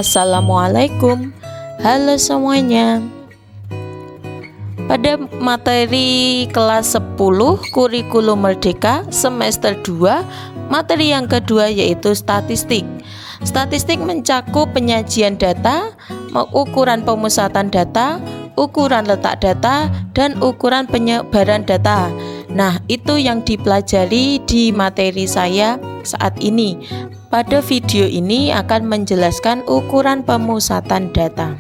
Assalamualaikum. Halo semuanya. Pada materi kelas 10 Kurikulum Merdeka semester 2, materi yang kedua yaitu statistik. Statistik mencakup penyajian data, ukuran pemusatan data, ukuran letak data, dan ukuran penyebaran data. Nah, itu yang dipelajari di materi saya saat ini. Pada video ini akan menjelaskan ukuran pemusatan data.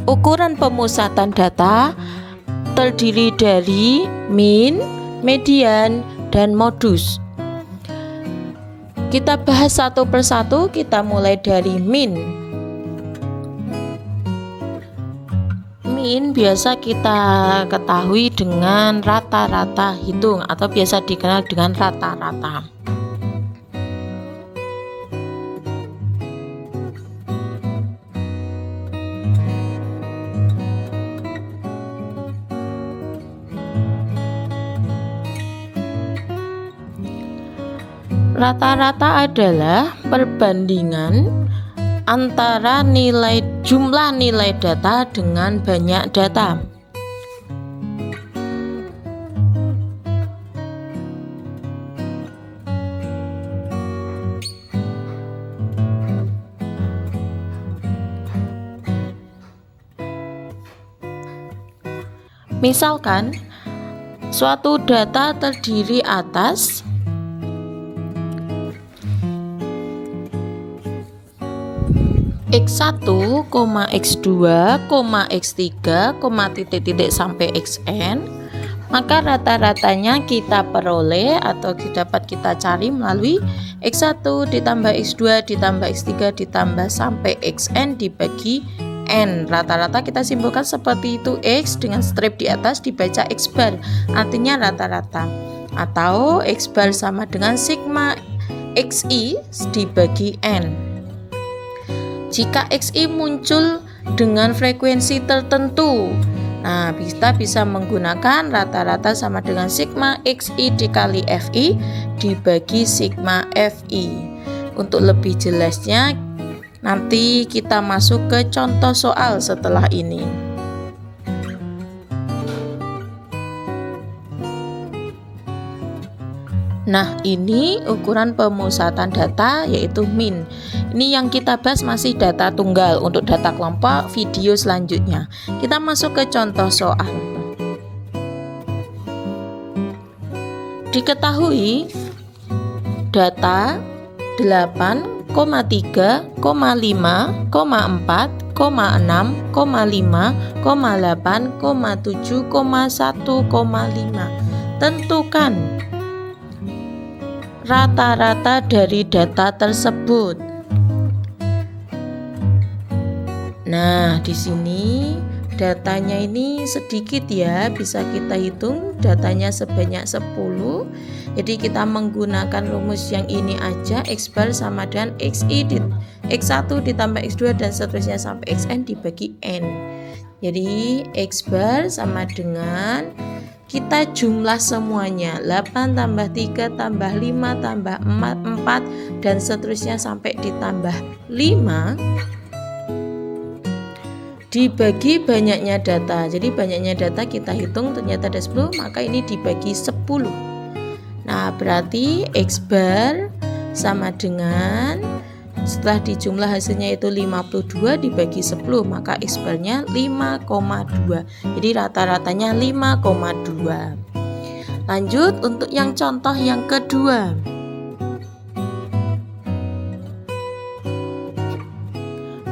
Ukuran pemusatan data terdiri dari min, median, dan modus. Kita bahas satu persatu, kita mulai dari min. Min biasa kita ketahui dengan rata-rata hitung atau biasa dikenal dengan rata-rata. Rata-rata adalah perbandingan antara jumlah nilai data dengan banyak data. Misalkan suatu data terdiri atas X1, X2, X3, titik-titik sampai Xn, maka rata-ratanya kita peroleh atau dapat kita cari melalui X1 ditambah X2 ditambah X3 ditambah sampai Xn dibagi N. Rata-rata kita simpulkan seperti itu, X dengan strip di atas dibaca X bar, artinya rata-rata, atau X bar sama dengan sigma XI dibagi N. Jika XI muncul dengan frekuensi tertentu, nah kita bisa menggunakan rata-rata sama dengan sigma XI dikali FI dibagi sigma FI. Untuk lebih jelasnya nanti kita masuk ke contoh soal setelah ini. Nah, ini ukuran pemusatan data yaitu min. Ini yang kita bahas masih data tunggal. Untuk data kelompok video selanjutnya. Kita masuk ke contoh soal. Diketahui data 8,3, 5, 4, 6, 5, 8, 7,1,5. Tentukan rata-rata dari data tersebut. Nah, di sini datanya ini sedikit ya, bisa kita hitung datanya sebanyak 10. Jadi kita menggunakan rumus yang ini aja, X bar sama dengan X1 ditambah X2 dan seterusnya sampai Xn dibagi N. Jadi X bar sama dengan kita jumlah semuanya 8 tambah 3 tambah 5 tambah 4 dan seterusnya sampai ditambah 5 dibagi banyaknya data. Jadi banyaknya data kita hitung ternyata ada 10, maka ini dibagi 10. Nah, berarti X bar sama dengan setelah dijumlah hasilnya itu 52 dibagi 10, maka X barnya 5,2. Jadi rata-ratanya 5,2. Lanjut untuk yang contoh yang kedua.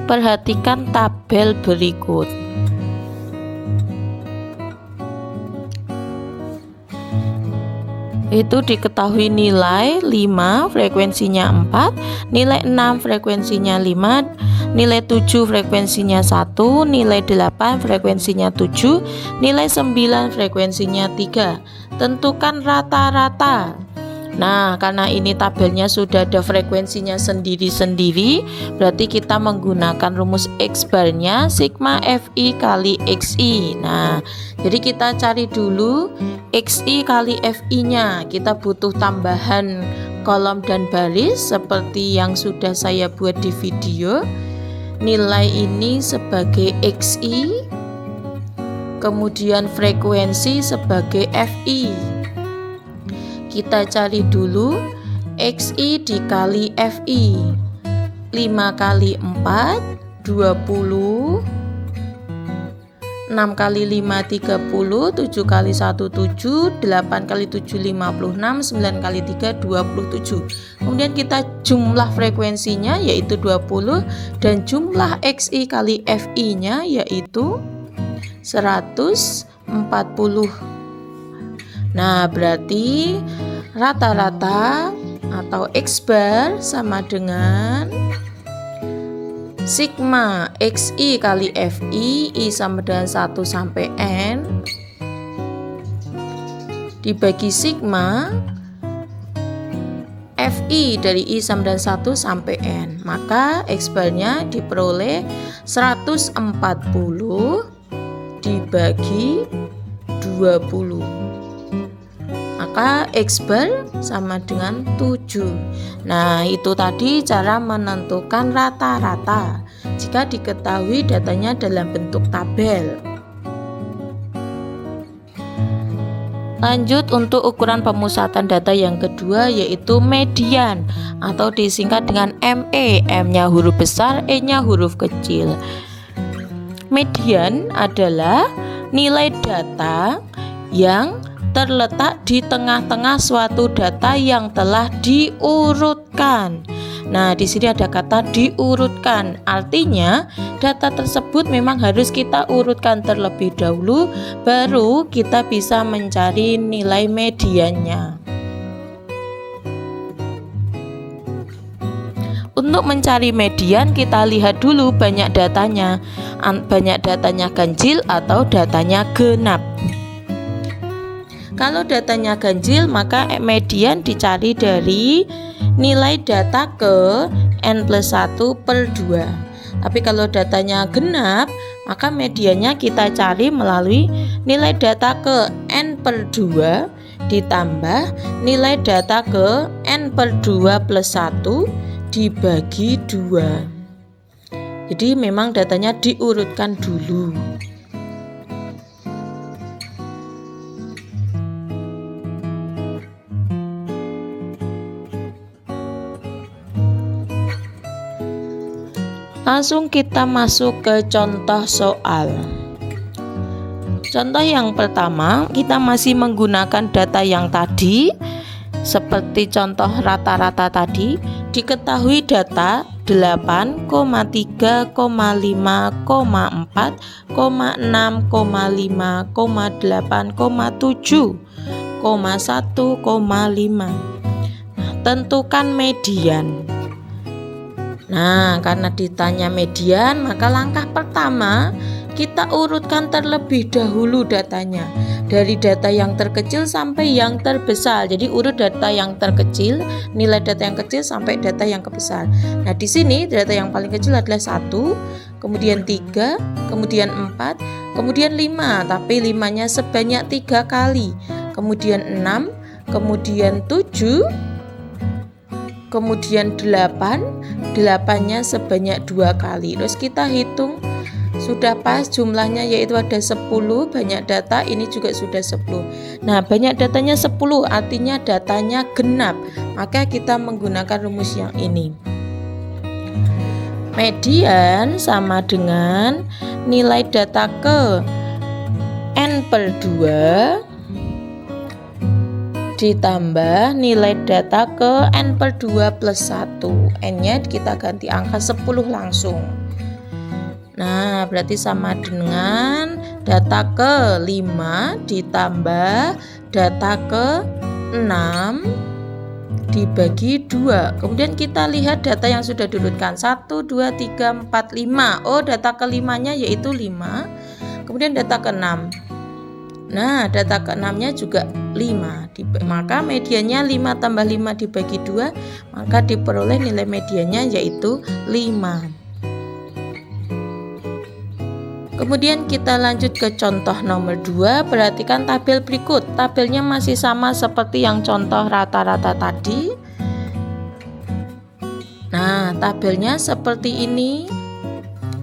Perhatikan tabel berikut. Itu diketahui nilai 5 frekuensinya 4, nilai 6 frekuensinya 5, nilai 7 frekuensinya 1, nilai 8 frekuensinya 7, nilai 9 frekuensinya 3. Tentukan rata-rata. Nah, karena ini tabelnya sudah ada frekuensinya sendiri-sendiri, berarti kita menggunakan rumus X barnya sigma Fi kali Xi. Nah, jadi kita cari dulu Xi kali Fi nya. Kita butuh tambahan kolom dan baris seperti yang sudah saya buat di video. Nilai ini sebagai Xi, kemudian frekuensi sebagai Fi. Kita cari dulu Xi dikali Fi. 5 kali 4 20, 6 kali 5 30, 7 kali 1 7, 8 kali 7 56, 9 kali 3 27. Kemudian kita jumlah frekuensinya yaitu 20 dan jumlah Xi kali Fi nya yaitu 140. Nah, berarti rata-rata atau X bar sama dengan sigma Xi kali Fi, I sama dengan 1 sampai N dibagi sigma Fi dari I sama dengan 1 sampai N. Maka X barnya diperoleh 140 dibagi 20. Maka X bar sama dengan 7. Nah, itu tadi cara menentukan rata-rata jika diketahui datanya dalam bentuk tabel. Lanjut untuk ukuran pemusatan data yang kedua yaitu median atau disingkat dengan ME. M-nya huruf besar, E-nya huruf kecil. Median adalah nilai data yang terletak di tengah-tengah suatu data yang telah diurutkan. Nah, di sini ada kata diurutkan. Artinya, data tersebut memang harus kita urutkan terlebih dahulu, baru kita bisa mencari nilai mediannya. Untuk mencari median, kita lihat dulu banyak datanya ganjil atau datanya genap. Kalau datanya ganjil, maka median dicari dari nilai data ke N plus 1 per 2. Tapi kalau datanya genap, maka mediannya kita cari melalui nilai data ke N per 2 ditambah nilai data ke N per 2 plus 1 dibagi 2. Jadi memang datanya diurutkan dulu. Langsung kita masuk ke contoh soal. Contoh yang pertama, kita masih menggunakan data yang tadi. Seperti contoh rata-rata tadi, diketahui data 8, 3, 5, 4, 6, 5, 8, 7, 1,5. Nah, tentukan median. Nah, karena ditanya median, maka langkah pertama kita urutkan terlebih dahulu datanya dari data yang terkecil sampai yang terbesar. Jadi urut data yang terkecil, nilai data yang kecil sampai data yang kebesar. Nah, di sini data yang paling kecil adalah 1, kemudian 3, kemudian 4, kemudian 5, tapi 5-nya sebanyak 3 kali. Kemudian 6, kemudian 7, kemudian 8, 8-nya sebanyak 2 kali. Terus kita hitung sudah pas jumlahnya, yaitu ada 10. Banyak data ini juga sudah 10. Nah, banyak datanya 10 artinya datanya genap. Maka kita menggunakan rumus yang ini. Median sama dengan nilai data ke N per 2 ditambah nilai data ke N per 2 plus 1. N-nya kita ganti angka 10 langsung. Nah, berarti sama dengan data ke 5 ditambah data ke 6 dibagi 2. Kemudian kita lihat data yang sudah diurutkan 1, 2, 3, 4, 5. Oh, data ke 5-nya yaitu 5. Kemudian data ke 6. Nah, data ke-6-nya juga 5. Maka mediannya 5 tambah 5 dibagi 2, maka diperoleh nilai mediannya yaitu 5. Kemudian kita lanjut ke contoh nomor 2. Perhatikan tabel berikut. Tabelnya masih sama seperti yang contoh rata-rata tadi. Nah, tabelnya seperti ini.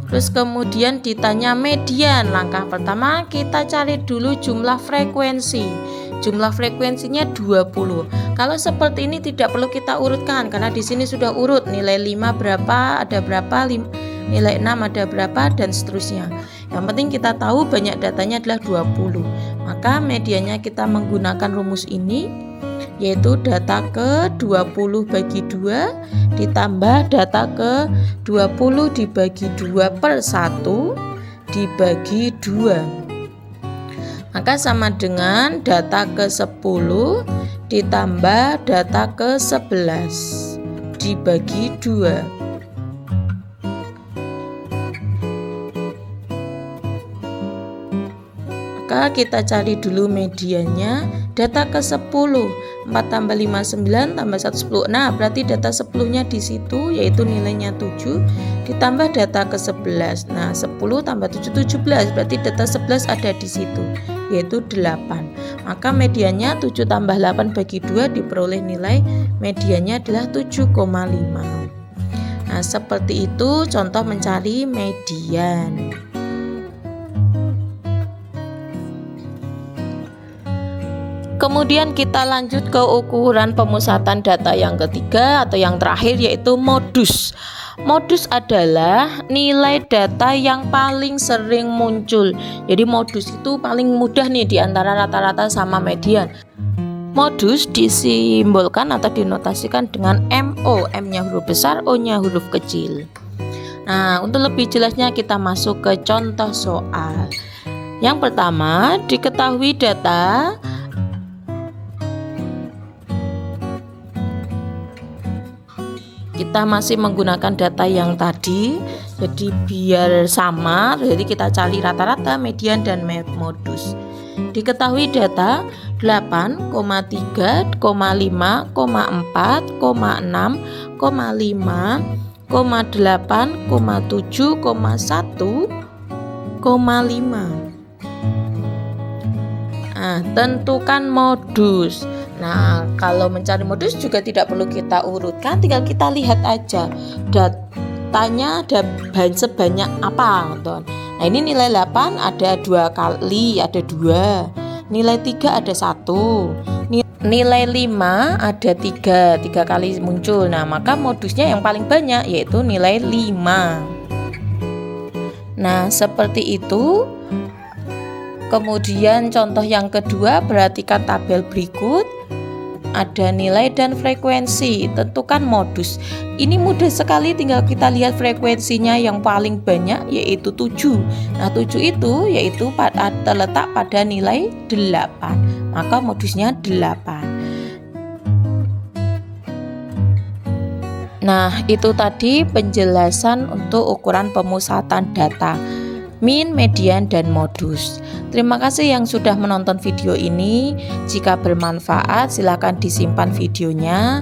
Terus kemudian ditanya median. Langkah pertama kita cari dulu jumlah frekuensi. Jumlah frekuensinya 20. Kalau seperti ini tidak perlu kita urutkan karena di sini sudah urut nilai 5 berapa, ada berapa, nilai 6 ada berapa dan seterusnya. Yang penting kita tahu banyak datanya adalah 20. Maka mediannya kita menggunakan rumus ini, yaitu data ke 20 bagi 2 ditambah data ke 20 dibagi 2 per 1 dibagi 2. Maka sama dengan data ke 10 ditambah data ke 11 dibagi 2. Maka kita cari dulu mediannya. Data ke 10, 4 tambah 5 9 tambah 1 10. Nah, berarti data 10-nya di situ yaitu nilainya 7 ditambah data ke 11. Nah, 10 tambah 7 17. Berarti data 11 ada di situ yaitu 8. Maka mediannya 7 tambah 8 bagi 2 diperoleh nilai mediannya adalah 7,5. Nah, seperti itu contoh mencari median. Kemudian kita lanjut ke ukuran pemusatan data yang ketiga atau yang terakhir, yaitu modus. Modus adalah nilai data yang paling sering muncul. Jadi modus itu paling mudah nih di antara rata-rata sama median. Modus disimbolkan atau dinotasikan dengan MO, M-nya huruf besar, O-nya huruf kecil. Nah, untuk lebih jelasnya kita masuk ke contoh soal. Yang pertama, diketahui data kita masih menggunakan data yang tadi, jadi biar sama, jadi kita cari rata-rata, median, dan modus. Diketahui data 8,3, 5,4, 6,5, 8,7,1, Nah, tentukan modus. Nah, kalau mencari modus juga tidak perlu kita urutkan, tinggal kita lihat aja datanya ada sebanyak apa, teman. Nah, ini nilai 8 ada 2 kali, ada 2. Nilai 3 ada 1. Nilai 5 ada 3 kali muncul. Nah, maka modusnya yang paling banyak yaitu nilai 5. Nah, seperti itu. Kemudian contoh yang kedua, perhatikan tabel berikut. Ada nilai dan frekuensi, tentukan modus. Ini mudah sekali, tinggal kita lihat frekuensinya yang paling banyak yaitu 7. Nah, 7 itu yaitu terletak pada nilai 8. Maka modusnya 8. Nah, itu tadi penjelasan untuk ukuran pemusatan data, min, median, dan modus. Terima kasih yang sudah menonton video ini. Jika bermanfaat, silakan disimpan videonya.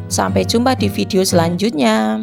Sampai jumpa di video selanjutnya.